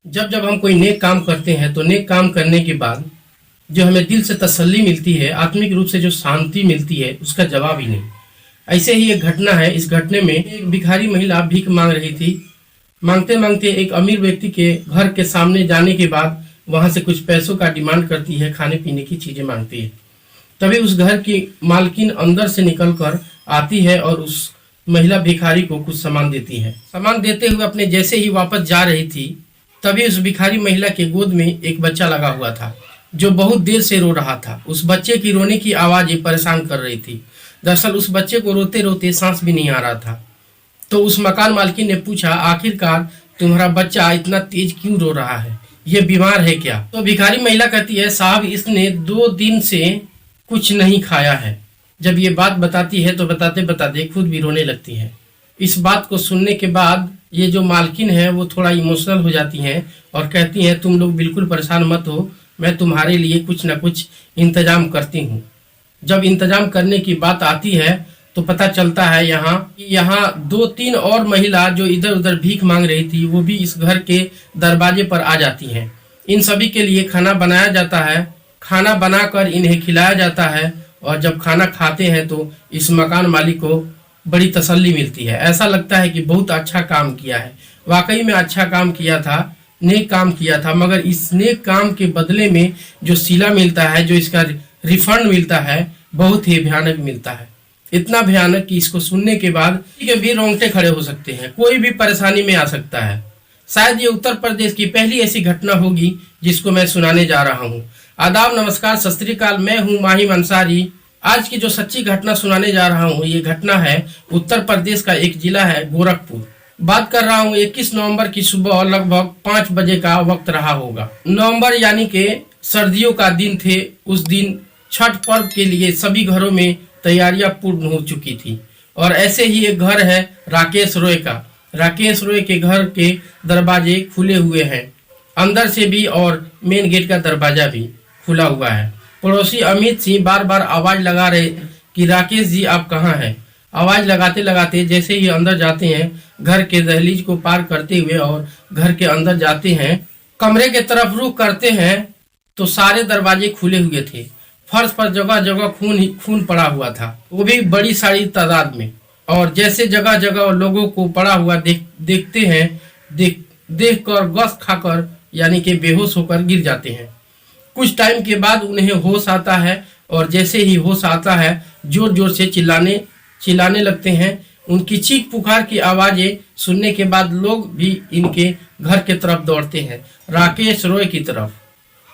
जब जब हम कोई नेक काम करते हैं तो नेक काम करने के बाद जो हमें दिल से तसल्ली मिलती है, आत्मिक रूप से जो शांति मिलती है, उसका जवाब ही नहीं। ऐसे ही एक घटना है। इस घटने में एक भिखारी महिला भीख मांग रही थी। मांगते मांगते एक अमीर व्यक्ति के घर के सामने जाने के बाद वहां से कुछ पैसों का डिमांड करती है, खाने पीने की चीजें मांगती है। तभी उस घर की मालकिन अंदर से निकलकर आती है और उस महिला भिखारी को कुछ सामान देती है। सामान देते हुए अपने जैसे ही वापस जा रही थी, तभी उस भिखारी महिला के गोद में एक बच्चा लगा हुआ था जो बहुत देर से रो रहा था। उस बच्चे की रोने की आवाज परेशान कर रही थी। दरअसल उस बच्चे को रोते रोते सांस भी नहीं आ रहा था। तो उस मकान मालकिन ने पूछा, आखिरकार तुम्हारा बच्चा इतना तेज क्यों रो रहा है? ये बीमार है क्या? तो भिखारी महिला कहती है, साहब इसने 2 दिन से कुछ नहीं खाया है। जब ये बात बताती है तो बताते बताते खुद भी रोने लगती है। इस बात को सुनने के बाद ये जो मालकिन है वो थोड़ा इमोशनल हो जाती हैं और कहती हैं, तुम लोग बिल्कुल परेशान मत हो, मैं तुम्हारे लिए कुछ ना कुछ इंतजाम करती हूँ। जब इंतजाम करने की बात आती है तो पता चलता है यहाँ 2-3 और महिला जो इधर उधर भीख मांग रही थी वो भी इस घर के दरवाजे पर आ जाती हैं। इन सभी के लिए खाना बनाया जाता है। खाना बनाकर इन्हें खिलाया जाता है और जब खाना खाते हैं तो इस मकान मालिक को बड़ी तसल्ली मिलती है। ऐसा लगता है कि बहुत अच्छा काम किया है, वाकई में अच्छा काम किया था, नेक काम किया था। मगर इस नेक काम के बदले में जो सिला मिलता है, जो इसका रिफंड मिलता है, बहुत ही भयानक मिलता है। इतना भयानक कि इसको सुनने के बाद के भी रोंगटे खड़े हो सकते हैं, कोई भी परेशानी में आ सकता है। शायद ये उत्तर प्रदेश की पहली ऐसी घटना होगी जिसको मैं सुनाने जा रहा हूँ। आदाब, नमस्कार, सत श्री अकाल। मैं हूँ माहिम अंसारी। आज की जो सच्ची घटना सुनाने जा रहा हूँ, ये घटना है उत्तर प्रदेश का एक जिला है गोरखपुर। बात कर रहा हूँ 21 नवंबर की सुबह लगभग 5 बजे का वक्त रहा होगा। नवंबर यानी के सर्दियों का दिन थे। उस दिन छठ पर्व के लिए सभी घरों में तैयारियां पूर्ण हो चुकी थी। और ऐसे ही एक घर है राकेश रॉय का। राकेश रॉय के घर के दरवाजे खुले हुए हैं, अंदर से भी, और मेन गेट का दरवाजा भी खुला हुआ है। पड़ोसी अमित सिंह बार बार आवाज लगा रहे कि राकेश जी आप कहाँ हैं? आवाज लगाते लगाते जैसे ही अंदर जाते हैं, घर के दहलीज को पार करते हुए और घर के अंदर जाते हैं, कमरे के तरफ रुख करते हैं तो सारे दरवाजे खुले हुए थे। फर्श पर जगह जगह खून ही खून पड़ा हुआ था, वो भी बड़ी सारी तादाद में। और जैसे जगह जगह लोगों को पड़ा हुआ देखते हैं, देख कर गश खाकर यानी कि बेहोश होकर गिर जाते हैं। कुछ टाइम के बाद उन्हें होश आता है और जैसे ही होश आता है जोर जोर से चिल्लाने लगते हैं। उनकी चीख पुकार की आवाजें सुनने के बाद लोग भी इनके घर के तरफ दौड़ते हैं, राकेश रॉय की तरफ।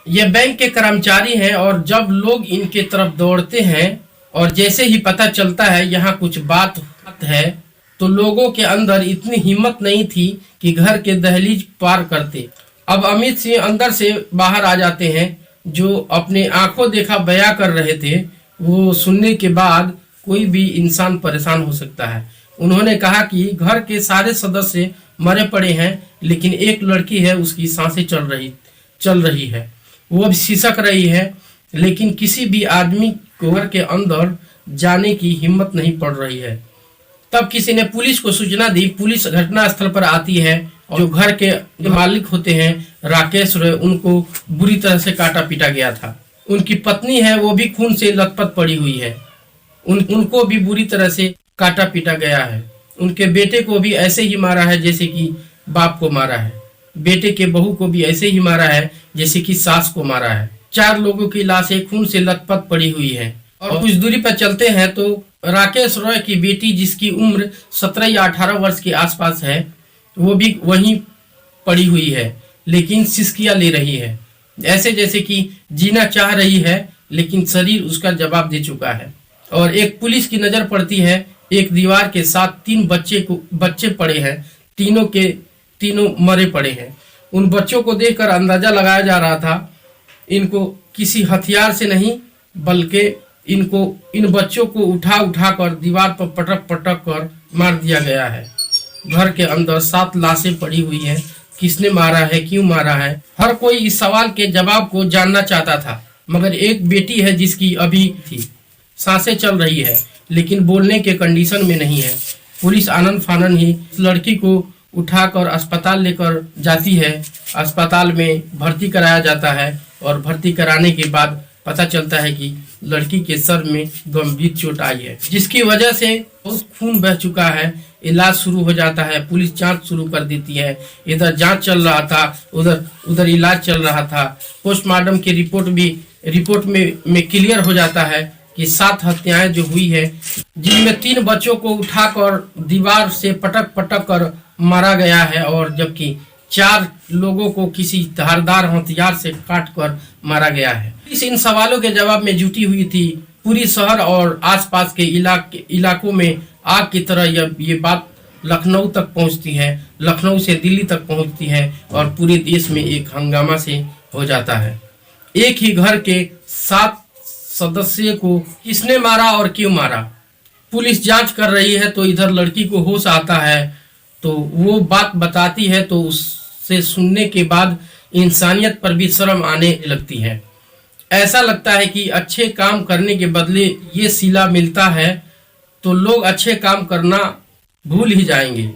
ये बैंक के कर्मचारी हैं और जब लोग इनके तरफ दौड़ते हैं और जैसे ही पता चलता है यहाँ कुछ बात है, तो लोगों के अंदर इतनी हिम्मत नहीं थी कि घर के दहलीज पार करते। अब अमित सिंह अंदर से बाहर आ जाते हैं। जो अपने आंखों देखा बयां कर रहे थे, वो सुनने के बाद कोई भी इंसान परेशान हो सकता है। उन्होंने कहा कि घर के सारे सदस्य मरे पड़े हैं, लेकिन एक लड़की है, उसकी सांसें चल रही है, वो भी सिसक रही है, लेकिन किसी भी आदमी को घर के अंदर जाने की हिम्मत नहीं पड़ रही है। तब किसी ने पुलिस को सूचना दी। पुलिस घटना स्थल पर आती है और जो घर के जो मालिक होते हैं राकेश रॉय, उनको बुरी तरह से काटा पीटा गया था। उनकी पत्नी है, वो भी खून से लथपथ पड़ी हुई है, उनको भी बुरी तरह से काटा पीटा गया है। उनके बेटे को भी ऐसे ही मारा है जैसे कि बाप को मारा है। बेटे के बहू को भी ऐसे ही मारा है जैसे कि सास को मारा है। 4 लोगों की लाशें खून से लथपथ पड़ी हुई है। और कुछ दूरी पर चलते हैं तो राकेश रॉय की बेटी, जिसकी उम्र 17 या 18 वर्ष के आसपास है, वो भी वहीं पड़ी हुई है, लेकिन सिसकियां ले रही है, ऐसे जैसे कि जीना चाह रही है, लेकिन शरीर उसका जवाब दे चुका है। और एक पुलिस की नजर पड़ती है। एक दीवार के साथ 3 बच्चे पड़े हैं, तीनों के तीनों मरे पड़े हैं। उन बच्चों को देखकर अंदाजा लगाया जा रहा था इनको किसी हथियार से नहीं, बल्कि इन बच्चों को उठा कर दीवार पर पटक कर मार दिया गया है। घर के अंदर 7 लाशें पड़ी हुई हैं। किसने मारा है, क्यों मारा है, हर कोई इस सवाल के जवाब को जानना चाहता था। मगर एक बेटी है जिसकी अभी थी सांसें चल रही है, लेकिन बोलने के कंडीशन में नहीं है। पुलिस आनन फानन ही इस लड़की को उठाकर अस्पताल लेकर जाती है अस्पताल में भर्ती कराया जाता है और भर्ती कराने के बाद पता चलता है कि लड़की के सर में गंभीर चोट आई है, जिसकी वजह से बहुत खून बह चुका है। इलाज शुरू हो जाता है, पुलिस जांच शुरू कर देती है। इधर जांच चल रहा था, उधर इलाज चल रहा था। पोस्टमार्टम की रिपोर्ट में क्लियर हो जाता है कि 7 हत्याएं जो हुई है, जिनमें 3 बच्चों को उठाकर दीवार से पटक कर मारा गया है और जबकि 4 लोगों को किसी धारदार हथियार से काट कर मारा गया है। इस इन सवालों के जवाब में जुटी हुई थी पूरी शहर और आसपास के इलाकों में आग की तरह ये बात लखनऊ तक पहुंचती है, लखनऊ से दिल्ली तक पहुंचती है और पूरे देश में एक हंगामा से हो जाता है। एक ही घर के 7 सदस्य को किसने मारा और क्यों मारा? पुलिस जांच कर रही है तो इधर लड़की को होश आता है, तो वो बात बताती है तो उससे सुनने के बाद इंसानियत पर भी शर्म आने लगती है। ऐसा लगता है कि अच्छे काम करने के बदले ये सिला मिलता है तो लोग अच्छे काम करना भूल ही जाएंगे,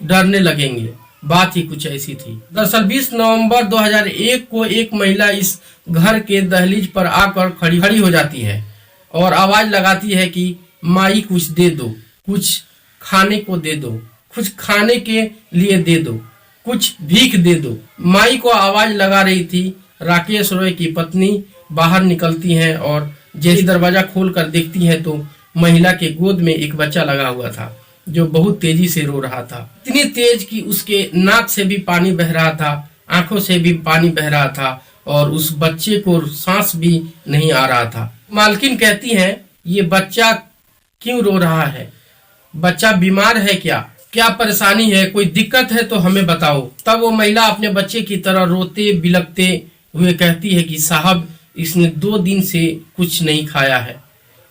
डरने लगेंगे। बात ही कुछ ऐसी थी। दरअसल 20 नवंबर 2001 को एक महिला इस घर के दहलीज पर आकर खड़ी हो जाती है और आवाज लगाती है कि माई कुछ दे दो, कुछ खाने को दे दो, कुछ खाने के लिए दे दो, कुछ भीख दे दो। माई को आवाज लगा रही थी राकेश रॉय की पत्नी बाहर निकलती हैं और जैसे दरवाजा खोल कर देखती हैं तो महिला के गोद में एक बच्चा लगा हुआ था जो बहुत तेजी से रो रहा था। इतनी तेज कि उसके नाक से भी पानी बह रहा था, आंखों से भी पानी बह रहा था और उस बच्चे को सांस भी नहीं आ रहा था। मालकिन कहती हैं, ये बच्चा क्यों रो रहा है? बच्चा बीमार है क्या? क्या परेशानी है? कोई दिक्कत है तो हमें बताओ। तब वो महिला अपने बच्चे की तरह रोते बिलखते हुए कहती है कि साहब, इसने 2 दिन से कुछ नहीं खाया है।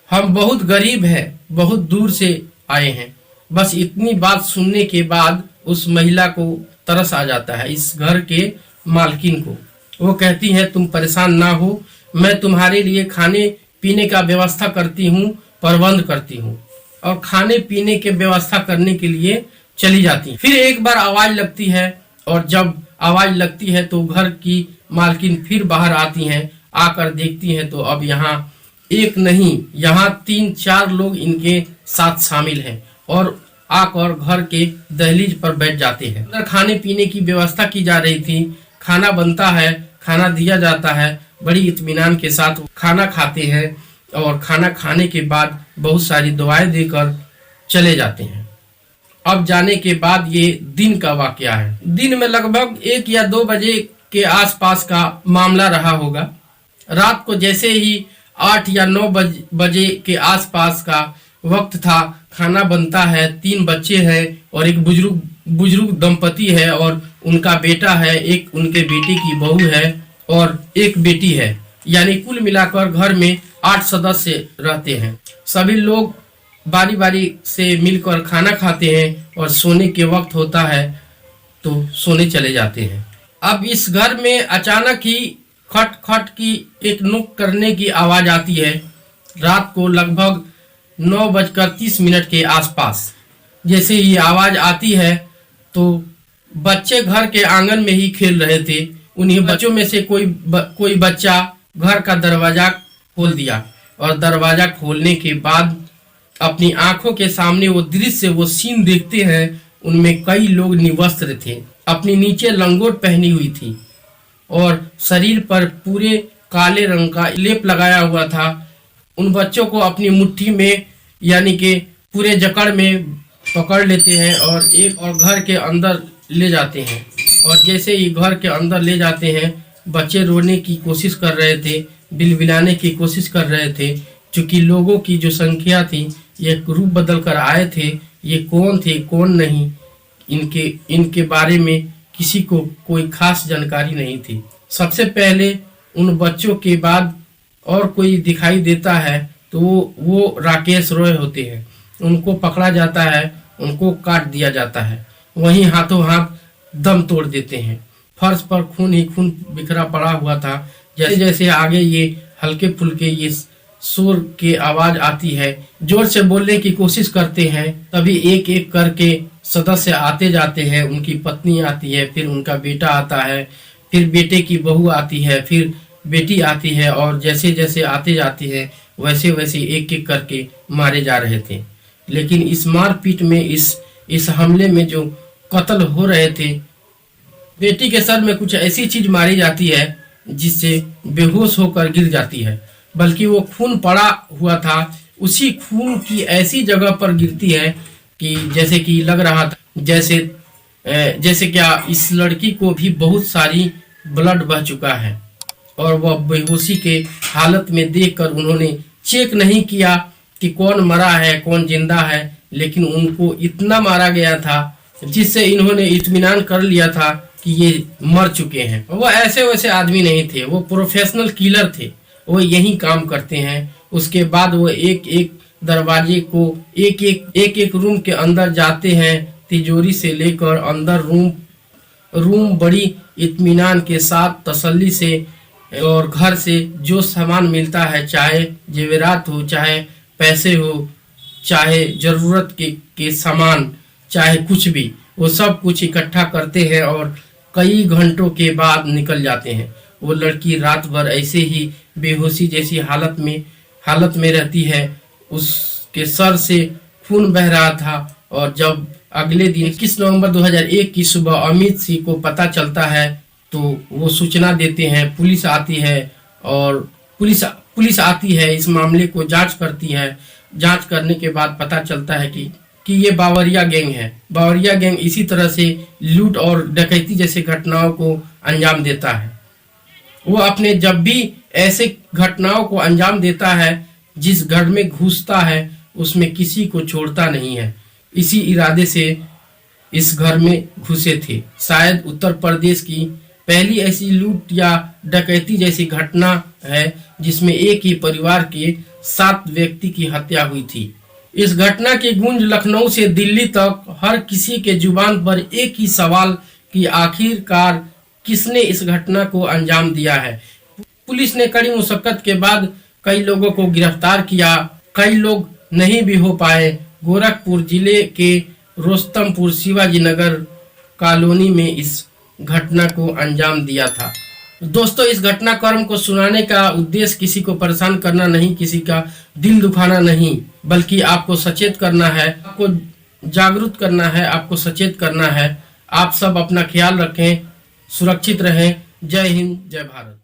हम बहुत गरीब हैं, बहुत दूर से आए हैं। बस इतनी बात सुनने के बाद उस महिला को तरस आ जाता है, इस घर के मालकिन को। वो कहती है, तुम परेशान ना हो, मैं तुम्हारे लिए खाने पीने का व्यवस्था करती हूँ, प्रबंध करती हूँ। और खाने पीने के व्यवस्था करने के लिए चली जाती है। फिर एक बार आवाज लगती है और जब आवाज लगती है तो घर की मालकिन फिर बाहर आती हैं। आकर देखती हैं तो अब यहाँ एक नहीं, यहाँ 3-4 लोग इनके साथ शामिल हैं और आकर घर के दहलीज पर बैठ जाते हैं। अंदर खाने पीने की व्यवस्था की जा रही थी, खाना बनता है, खाना दिया जाता है। बड़ी इत्मीनान के साथ खाना खाते हैं और खाना खाने के बाद बहुत सारी दवाएं देकर चले जाते हैं। अब जाने के बाद ये दिन का वाकया है। दिन में लगभग 1 या 2 बजे के आसपास का मामला रहा होगा। रात को जैसे ही 8 या 9 बजे के आसपास का वक्त था, खाना बनता है, 3 बच्चे हैं और एक बुजुर्ग दंपति है और उनका बेटा है, एक उनके बेटे की बहू है और एक बेटी है। यानी कुल मिलाकर घर में 8 सदस्य रहते हैं। सभी लोग बारी बारी से मिलकर खाना खाते हैं और सोने के वक्त होता है तो सोने चले जाते हैं। अब इस घर में अचानक ही खट खट की एक नुक करने की आवाज आती है। रात को लगभग 9:30 के आसपास जैसे ही आवाज आती है तो बच्चे घर के आंगन में ही खेल रहे थे। उन्हीं बच्चों में से कोई बच्चा घर का दरवाजा खोल दिया और दरवाजा खोलने के बाद अपनी आंखों के सामने वो दृश्य, वो सीन देखते हैं। उनमें कई लोग निवस्त्र थे, अपनी नीचे लंगोट पहनी हुई थी और शरीर पर पूरे काले रंग का लेप लगाया हुआ था। उन बच्चों को अपनी मुट्ठी में यानी कि पूरे जकड़ में पकड़ लेते हैं और घर के अंदर ले जाते हैं। और जैसे ही घर के अंदर ले जाते हैं, बच्चे रोने की कोशिश कर रहे थे, बिलबिलाने की कोशिश कर रहे थे। चूंकि लोगों की जो संख्या थी, ये रूप बदल कर आए थे। ये कौन थे कौन नहीं, इनके बारे में किसी को कोई खास जानकारी नहीं थी। सबसे पहले उन बच्चों के बाद और कोई दिखाई देता है तो वो राकेश रॉय होते हैं। उनको पकड़ा जाता है, उनको काट दिया जाता है, वहीं हाथों हाथ दम तोड़ देते हैं। फर्श पर खून ही खून बिखरा पड़ा हुआ था। जैसे जैसे आगे ये हल्के फुल्के ये शोर की आवाज आती है, जोर से बोलने की कोशिश करते हैं, तभी एक एक करके सदस्य आते जाते हैं। उनकी पत्नी आती है, फिर उनका बेटा आता है फिर बेटे की बहू आती है, फिर बेटी आती है, और जैसे जैसे आते जाती है वैसे वैसे एक एक करके मारे जा रहे थे। लेकिन इस मारपीट में, इस हमले में जो कत्ल हो रहे थे, बेटी के सर में कुछ ऐसी चीज मारी जाती है जिससे बेहोश होकर गिर जाती है, बल्कि वो खून पड़ा हुआ था, उसी खून की ऐसी जगह पर गिरती है कि जैसे कि लग रहा था जैसे क्या इस लड़की को भी बहुत सारी ब्लड बह चुका है, और वह बेहोशी के हालत में देखकर उन्होंने चेक नहीं किया कि कौन मरा है कौन जिंदा है, लेकिन उनको इतना मारा गया था जिससे इन्होंने इत्मीनान कर लिया था कि ये मर चुके हैं। वो ऐसे वैसे आदमी नहीं थे, वो प्रोफेशनल किलर थे, वो यही काम करते हैं। उसके बाद वो एक एक दरवाजे को एक एक रूम के अंदर जाते हैं, तिजोरी से लेकर अंदर रूम बड़ी इत्मीनान के साथ तसल्ली से, और घर से जो सामान मिलता है, चाहे जेवरात हो, चाहे पैसे हो, चाहे जरूरत के सामान, चाहे कुछ भी, वो सब कुछ इकट्ठा करते हैं और कई घंटों के बाद निकल जाते हैं। वो लड़की रात भर ऐसे ही बेहोशी जैसी हालत में रहती है, उसके सर से खून बह रहा था। और जब अगले दिन 21 नवंबर 2001 की सुबह अमित सिंह को पता चलता है तो वो सूचना देते हैं, पुलिस आती है, और पुलिस आती है, इस मामले को जांच करती है। जांच करने के बाद पता चलता है कि ये बावरिया गैंग है। बावरिया गैंग इसी तरह से लूट और डकैती जैसे घटनाओं को अंजाम देता है। वो अपने जब भी ऐसे घटनाओं को अंजाम देता है, जिस घर में घुसता है उसमें किसी को छोड़ता नहीं है। इसी इरादे से इस घर में घुसे थे। शायद उत्तर प्रदेश की पहली ऐसी लूट या डकैती जैसी घटना है जिसमें एक ही परिवार के 7 व्यक्ति की हत्या हुई थी। इस घटना की गूंज लखनऊ से दिल्ली तक हर किसी के जुबान पर एक ही सवाल कि आखिरकार किसने इस घटना को अंजाम दिया है। पुलिस ने कड़ी मुशक्कत के बाद कई लोगों को गिरफ्तार किया, कई लोग नहीं भी हो पाए। गोरखपुर जिले के रोस्तमपुर शिवाजी नगर कॉलोनी में इस घटना को अंजाम दिया था। दोस्तों, इस घटनाक्रम को सुनाने का उद्देश्य किसी को परेशान करना नहीं, किसी का दिल दुखाना नहीं, बल्कि आपको सचेत करना है, आपको जागरूक करना है, आपको सचेत करना है। आप सब अपना ख्याल रखें, सुरक्षित रहें। जय हिंद, जय भारत।